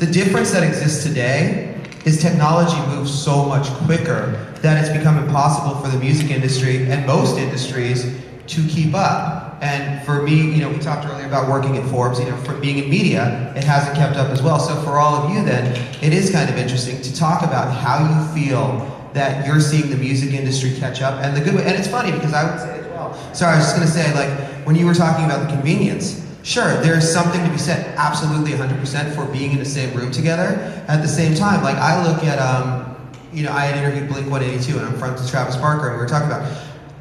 The difference that exists today is technology moves so much quicker that it's become impossible for the music industry and most industries to keep up. And for me, you know, we talked earlier about working at Forbes, you know, for being in media, it hasn't kept up as well. So for all of you then, it is kind of interesting to talk about how you feel that you're seeing the music industry catch up, and the good way. And it's funny because I would say as well, sorry, I was just gonna say, like, when you were talking about the convenience, sure, there's something to be said, absolutely 100% for being in the same room together. At the same time, like I look at, you know, I had interviewed Blink-182 and I'm friends with Travis Barker, and we were talking about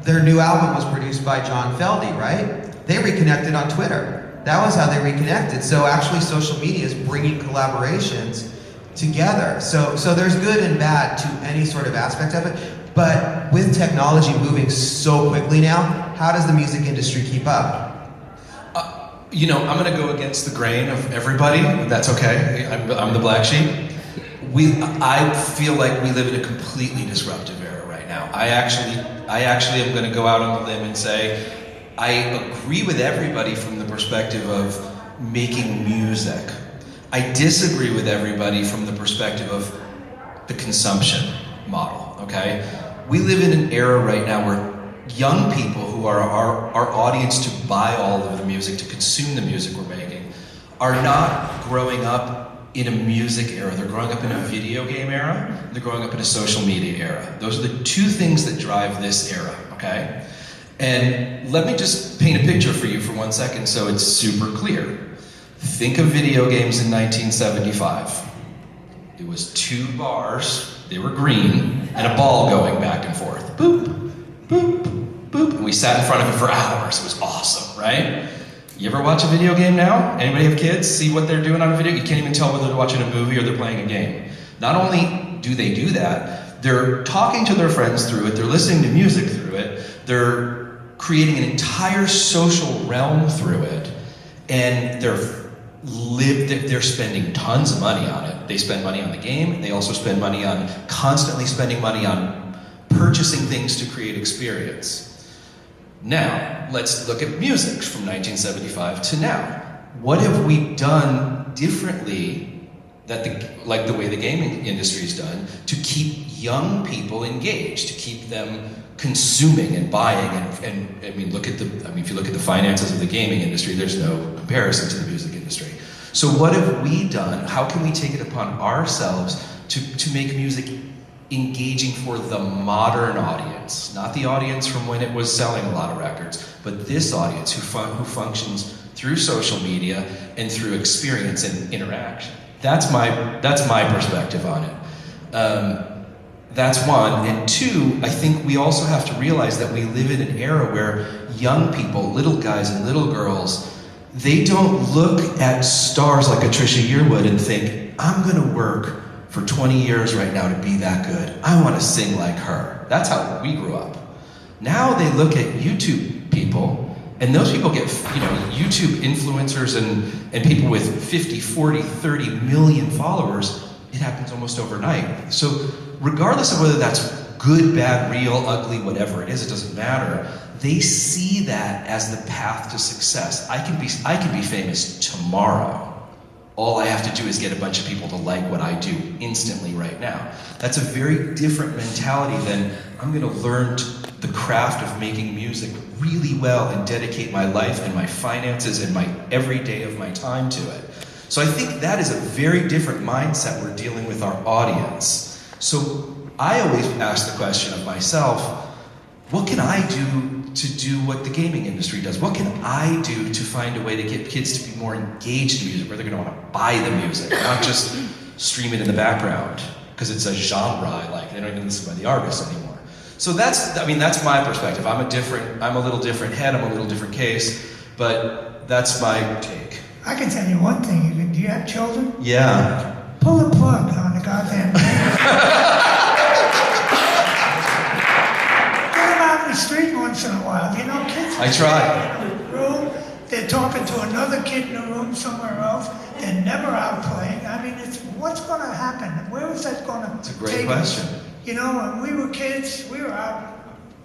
their new album was produced by John Feldy, right? They reconnected on Twitter. That was how they reconnected. So actually social media is bringing collaborations together. So there's good and bad to any sort of aspect of it. But with technology moving so quickly now, how does the music industry keep up? You know, I'm gonna go against the grain of everybody. That's okay, I'm the black sheep. I feel like we live in a completely disruptive era right now. I actually am gonna go out on the limb and say, I agree with everybody from the perspective of making music. I disagree with everybody from the perspective of the consumption model, okay? We live in an era right now where young people who are our audience to buy all of the music, to consume the music we're making, are not growing up in a music era. They're growing up in a video game era, they're growing up in a social media era. Those are the two things that drive this era, okay? And let me just paint a picture for you for 1 second so it's super clear. Think of video games in 1975. It was 2 bars, they were green, and a ball going back and forth. Boop, boop, boop. And we sat in front of it for hours. It was awesome, right? You ever watch a video game now? Anybody have kids? See what they're doing on a video? You can't even tell whether they're watching a movie or they're playing a game. Not only do they do that, they're talking to their friends through it, they're listening to music through it, they're creating an entire social realm through it, and they're spending tons of money on it. They spend money on the game, they also spend money on constantly spending money on purchasing things to create experience. Now, let's look at music from 1975 to now. What have we done differently like the way the gaming industry is done to keep young people engaged, to keep them consuming and buying, and I mean, if you look at the finances of the gaming industry, there's no comparison to the music industry. So what have we done? How can we take it upon ourselves to make music engaging for the modern audience, not the audience from when it was selling a lot of records, but this audience who functions through social media and through experience and interaction. That's my perspective on it. That's one. And two, I think we also have to realize that we live in an era where young people, little guys and little girls, they don't look at stars like a Trisha Yearwood and think, I'm gonna work for 20 years right now to be that good. I wanna sing like her. That's how we grew up. Now they look at YouTube people, and those people get, YouTube influencers and people with 50, 40, 30 million followers. It happens almost overnight. So regardless of whether that's good, bad, real, ugly, whatever it is, it doesn't matter. They see that as the path to success. I can be famous tomorrow. All I have to do is get a bunch of people to like what I do instantly right now. That's a very different mentality than I'm gonna learn the craft of making music really well and dedicate my life and my finances and my every day of my time to it. So I think that is a very different mindset we're dealing with our audience. So I always ask the question of myself, what can I do to do what the gaming industry does? What can I do to find a way to get kids to be more engaged in music, where they're gonna wanna buy the music, not just stream it in the background, because it's a genre I like, they don't even listen by the artist anymore. So that's my perspective. I'm a little different head, I'm a little different case, but that's my take. I can tell you one thing, do you have children? Yeah. Pull the plug on the goddamn thing. The street once in a while, kids. I try. In a room, they're talking to another kid in a room somewhere else. They're never out playing. I mean, what's going to happen? Where is that going to take us? It's a great question. When we were kids, we were out.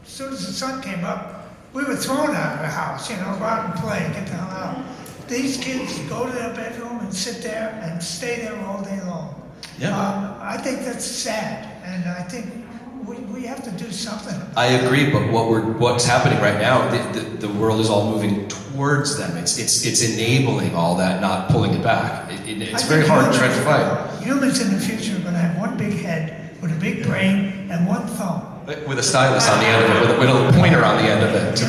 As soon as the sun came up, we were thrown out of the house. Go out and play, get the hell out. These kids go to their bedroom and sit there and stay there all day long. Yeah. I think that's sad, and I think we have to do something about it. I agree, but what's happening right now, the world is all moving towards them. It's enabling all that, not pulling it back. It's very hard to try to fight. Humans in the future are going to have one big head with a big brain and one thumb. With a stylus on the end of it, with a pointer on the end of it.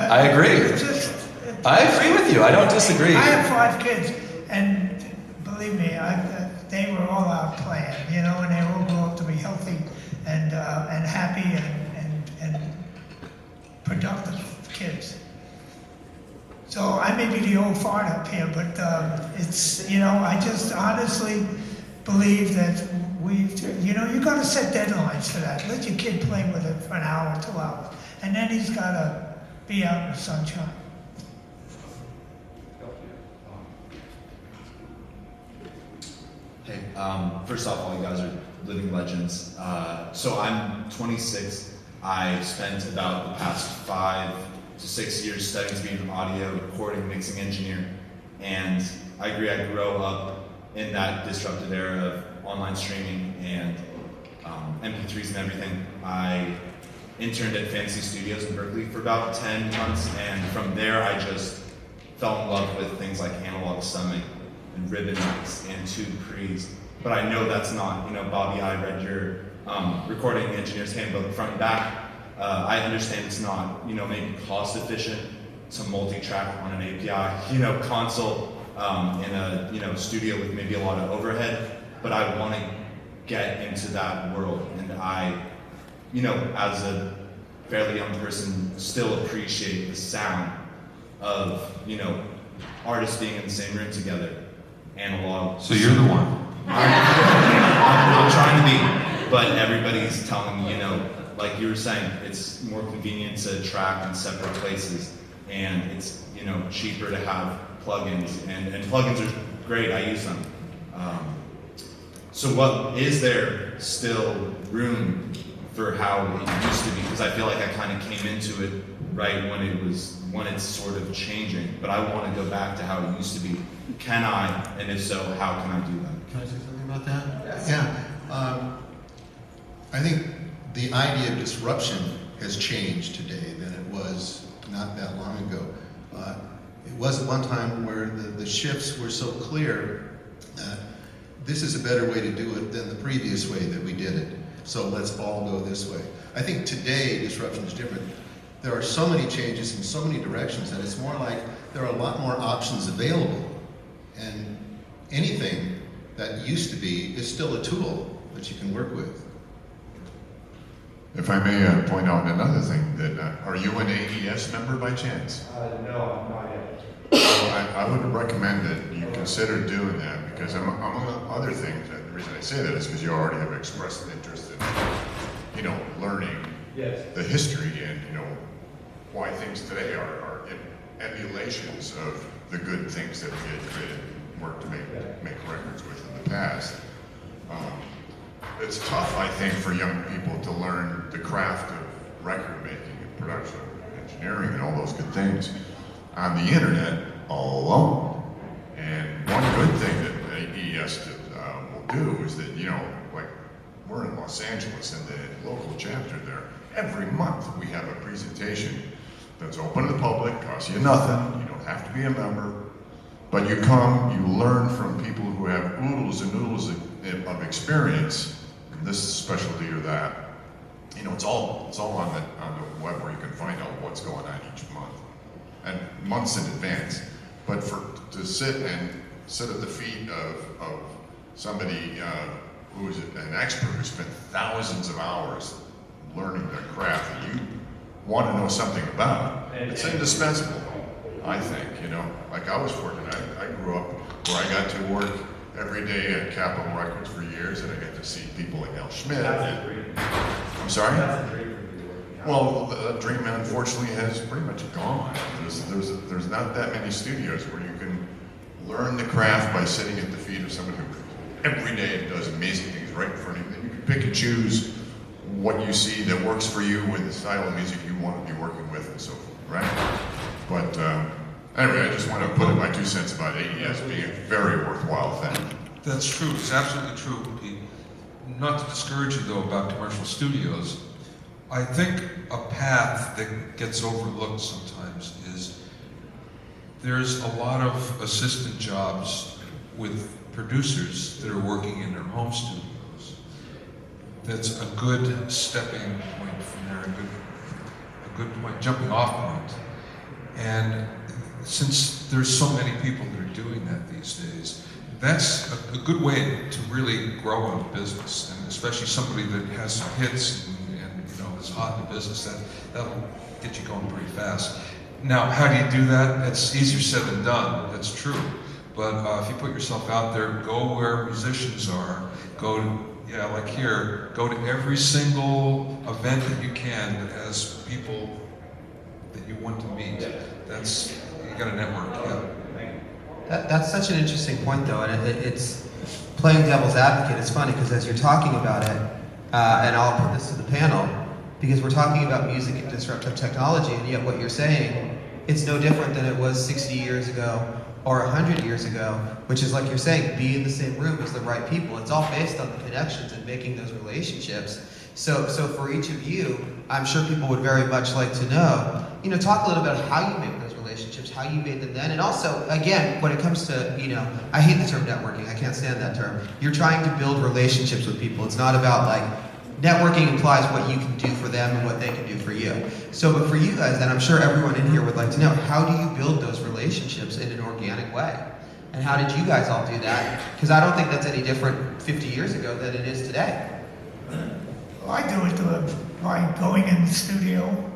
I agree. I agree with you. I don't disagree. I have 5 kids, and believe me, they were all out playing, and they all grew up to be healthy and happy and productive kids. So I may be the old fart up here, but it's, I just honestly believe that you got to set deadlines for that. Let your kid play with it for an hour, 2 hours, and then he's got to be out in the sunshine. Hey, first off, all you guys are living legends. So I'm 26. I spent about the past 5 to 6 years studying to be an audio, recording, mixing engineer. And I agree, I grew up in that disruptive era of online streaming and MP3s and everything. I interned at Fantasy Studios in Berkeley for about 10 months, and from there I just fell in love with things like Analog Summit and Ribbon Mix and Tube Pre's. But I know that's not, Bobby, I read your recording engineer's handbook front and back. I understand it's not, maybe cost efficient to multi-track on an API, console in a, studio with maybe a lot of overhead. But I want to get into that world, and I, as a fairly young person, still appreciate the sound of, artists being in the same room together, analog. So you're the one. I'm trying to be, but everybody's telling me, like you were saying, it's more convenient to track in separate places, and it's, cheaper to have plugins, and plugins are great, I use them. So is there still room for how it used to be? Because I feel like I kind of came into it right when it's sort of changing, but I want to go back to how it used to be. Can I, and if so, how can I do that? Can I say something about that? Yeah. I think the idea of disruption has changed today than it was not that long ago. It was at one time where the shifts were so clear that this is a better way to do it than the previous way that we did it. So let's all go this way. I think today disruption is different. There are so many changes in so many directions that it's more like there are a lot more options available. And anything that used to be is still a tool that you can work with. If I may point out another thing, that are you an AES member by chance? No, I'm not yet. Well, I would recommend that you consider doing that, because among other things, and the reason I say that is because you already have expressed an interest in, learning the history and, why things today are emulations of the good things that we had created, worked to make records with in the past. It's tough, I think, for young people to learn the craft of record making and production, engineering, and all those good things on the internet all alone. And one good thing that AES will do is that, like we're in Los Angeles, and the local chapter there, every month we have a presentation that's open to the public, costs you nothing, you don't have to be a member, but you come, you learn from people who have oodles and oodles of experience, in this specialty or that. It's all on the web, where you can find out what's going on each month, and months in advance. But to sit at the feet of somebody who is an expert who spent thousands of hours learning the craft that you want to know something about, it's indispensable, I think. Like I was fortunate, I grew up where I got to work every day at Capitol Records for years, and I got to see people like Schmitt. I'm sorry? Well, the dream, unfortunately, has pretty much gone. There's not that many studios where you can learn the craft by sitting at the feet of someone who every day does amazing things right in front of you. And you can pick and choose what you see that works for you with the style of music you want to be working with and so forth, right? But Anyway, I just want to put in my 2 cents about AES being a very worthwhile thing. That's true. It's absolutely true, Pete. Not to discourage you, though, about commercial studios, I think a path that gets overlooked sometimes is there's a lot of assistant jobs with producers that are working in their home studios. That's a good stepping point from there, a good point, jumping off point. And since there's so many people that are doing that these days, that's a good way to really grow a business, and especially somebody that has some hits and is hot in the business, that'll get you going pretty fast. Now, how do you do that? It's easier said than done, that's true. But if you put yourself out there, go where musicians are, go to, like here, go to every single event that you can that has people that you want to meet. That's, you got to network, That's such an interesting point, though, and it's playing devil's advocate. It's funny because as you're talking about it, and I'll put this to the panel, because we're talking about music and disruptive technology, and yet what you're saying, it's no different than it was 60 years ago or 100 years ago, which is like you're saying, be in the same room as the right people. It's all based on the connections and making those relationships. So for each of you, I'm sure people would very much like to know, talk a little bit about how you make those relationships, how you made them then, and also, again, when it comes to, I hate the term networking, I can't stand that term. You're trying to build relationships with people. It's not about networking implies what you can do for them and what they can do for you. So, but for you guys, and I'm sure everyone in here would like to know, how do you build those relationships in an organic way? And how did you guys all do that? Because I don't think that's any different 50 years ago than it is today. Well, I do it by going in the studio,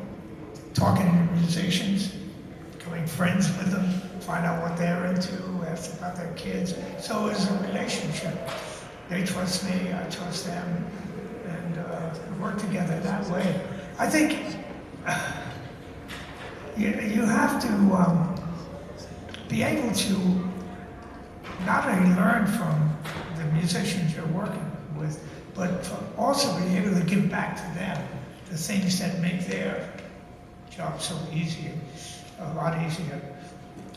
talking to musicians, becoming friends with them, find out what they're into, ask about their kids. So it's a relationship. They trust me, I trust them, and work together that way. I think you have to be able to not only learn from the musicians you're working with, but also be able to give back to them the things that make their job so easier, a lot easier.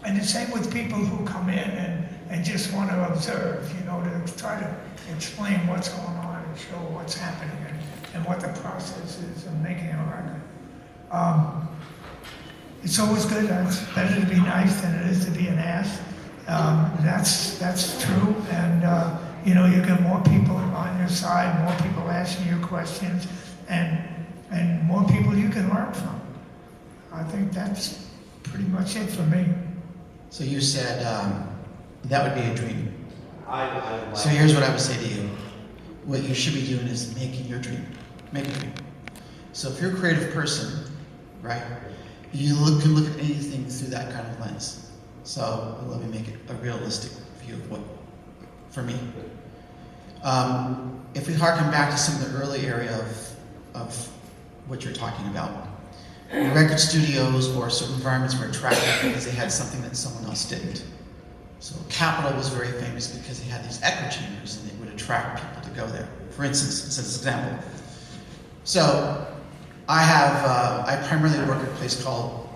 And the same with people who come in and just want to observe, to try to explain what's going on and show what's happening and what the process is of making a record. It's always good. It's better to be nice than it is to be an ass. That's true. And you get more people on your side, more people asking you questions, and more people you can learn from. I think that's pretty much it for me. So you said that would be a dream. So here's what I would say to you. What you should be doing is making your dream. Make a dream. So if you're a creative person, right, you can look at anything through that kind of lens. So let me make it a realistic view of what, for me. If we harken back to some of the early area of what you're talking about, record studios or certain environments were attractive because they had something that someone else didn't. So Capitol was very famous because they had these echo chambers and they would attract people to go there. For instance, as an example. So I primarily work at a place called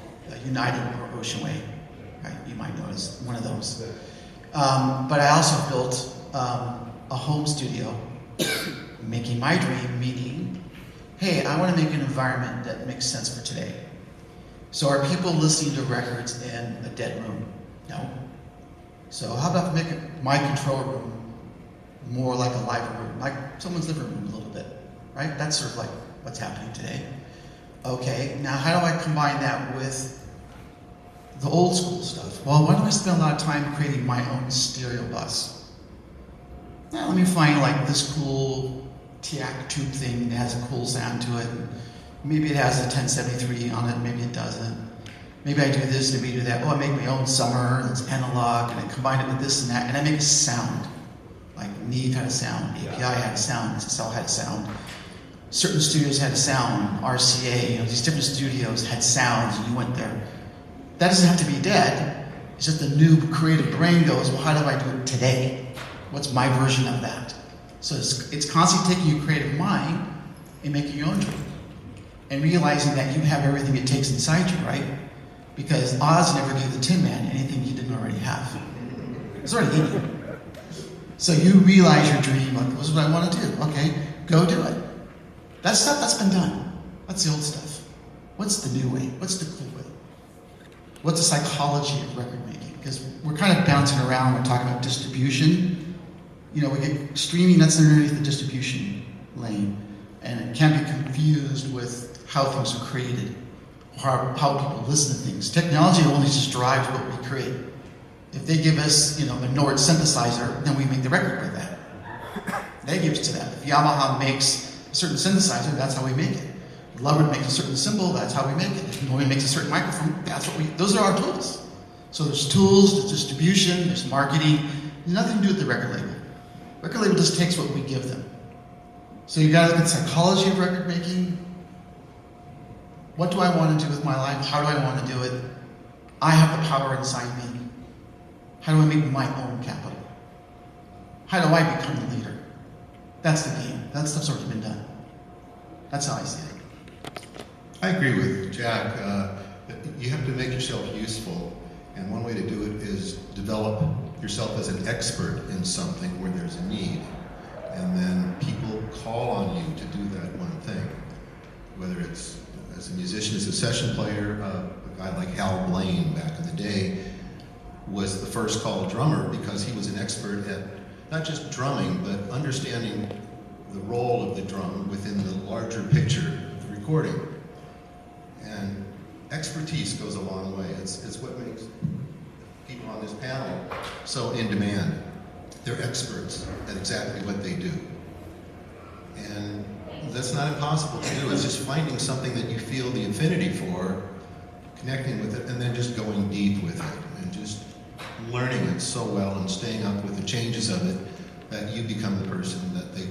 United or Ocean Way. Right? You might know it as one of those. But I also built a home studio, making my dream, meaning, hey, I want to make an environment that makes sense for today. So are people listening to records in a dead room? No. So how about making my control room more like a live room, like someone's living room a little bit, right? That's sort of like what's happening today. Okay, now how do I combine that with the old school stuff? Well, why don't I spend a lot of time creating my own stereo bus? Now let me find like this cool TIAC tube thing that has a cool sound to it. Maybe it has a 1073 on it, maybe it doesn't. Maybe I do this, maybe I do that. Oh, I make my own summer that's analog, and I combine it with this and that, and I make a sound. Like Neve had a sound, API had a sound, SSL had a sound. Certain studios had a sound, RCA, these different studios had sounds, and you went there. That doesn't have to be dead. It's just the new creative brain goes, well, how do I do it today? What's my version of that? So it's constantly taking your creative mind and making your own dream. And realizing that you have everything it takes inside you, right? Because Oz never gave the Tin Man anything he didn't already have. It's already in you. So you realize your dream, like, this is what I want to do. Okay, go do it. That stuff, that's been done. That's the old stuff. What's the new way? What's the cool way? What's the psychology of record making? Because we're kind of bouncing around, we're talking about distribution. You know, we get streaming, that's underneath the distribution lane. And it can be confused with how things are created, or how people listen to things. Technology only just drives what we create. If they give us, you know, the Nord synthesizer, then we make the record with that. That gives to that. If Yamaha makes a certain synthesizer, that's how we make it. If Lovett makes a certain cymbal, that's how we make it. If Noy makes a certain microphone, that's what we, those are our tools. So there's tools, there's distribution, there's marketing. There's nothing to do with the record label. Record label just takes what we give them. So you gotta look at psychology of record making. What do I want to do with my life? How do I want to do it? I have the power inside me. How do I make my own capital? How do I become the leader? That's the game. That stuff's already been done. That's how I see it. I agree with Jack. You have to make yourself useful, and one way to do it is develop yourself as an expert in something where there's a need, and then people call on you to do that one thing. Whether it's as a musician, as a session player, a guy like Hal Blaine back in the day was the first call drummer because he was an expert at not just drumming, but understanding the role of the drum within the larger picture of the recording. And expertise goes a long way. It's what makes people on this panel so in demand. They're experts at exactly what they do. And that's not impossible to do. It's just finding something that you feel the affinity for, connecting with it, and then just going deep with it, and just learning it so well and staying up with the changes of it that you become the person that they